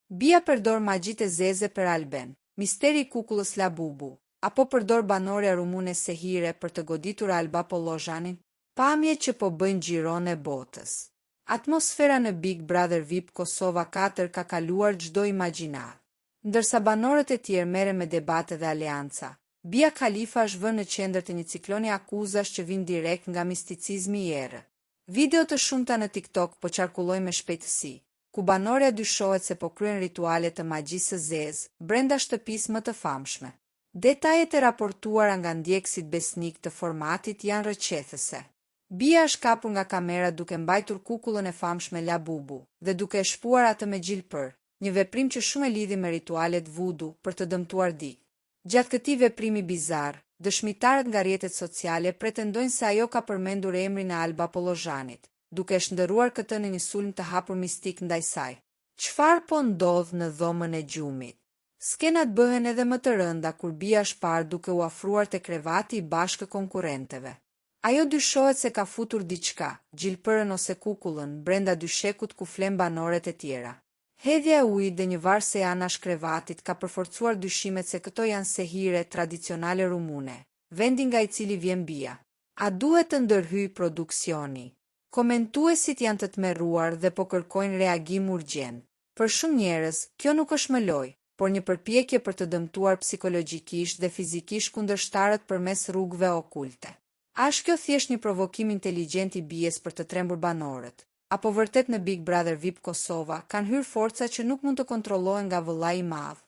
Bia përdor magjit e zeze për Alben, misteri i kukullës Labubu, apo përdor banorja rumune Sehire për të goditur Alba Polozhanin? Pamje që po bëjnë gjiron e botës. Atmosfera në Big Brother VIP Kosova 4 ka kaluar çdo imagjinar. Ndërsa banorët e tjerë merren me debate dhe aleanca, Bia Khalifa është vënë në qendër të një cikloni akuzash që vijnë direkt nga misticizmi i erë. Video të shumta në TikTok po qarkullojnë me shpejtësi, ku banorja dyshohet se po kryen rituale të magjisë së zezë brenda shtëpisë më të famshme. Detajet e raportuara nga ndjekësit besnik të formatit janë rrëqethëse. Bia është kapur nga kamera duke mbajtur kukullën e famshme Labubu dhe duke e shpuar atë me gjilpër, një veprim që shumë e lidhi me ritualet vudu për të dëmtuar di. Gjatë këtij veprimi bizar, dëshmitarët nga rrjetet sociale pretendojnë se ajo ka përmendur emrin e Alba Polozhanit, duke shndërruar këtë në një sulm të hapur mistik ndaj saj. Çfarë po ndodh në dhomën e gjumit? Skenat bëhen edhe më të rënda kur Bia është parë duke u afruar te krevati i bashkë konkurrentëve. Ajo dyshohet se ka futur diçka, gjilpërën ose kukullën, brenda dyshekut ku flen banorët e tjera. Hedhja e ujit dhe një varse anash krevatit ka përforcuar dyshimet se këto janë sehire tradicionale rumune, vendi nga i cili vjen Bia. A duhet të ndërhyjë produksioni? Komentuesit janë të tmerruar dhe po kërkojnë reagim urgjent. Për shumë njerëz, kjo nuk është më lojë, por një përpjekje për të dëmtuar psikologjikisht dhe fizikisht kundërshtarët përmes rrugëve okulte. A është kjo thjesht një provokim inteligjent i Bies për të trembur banorët? Apo vërtet në Big Brother VIP Kosova kanë hyrë forca që nuk mund të kontrollohen nga vëllai i madh?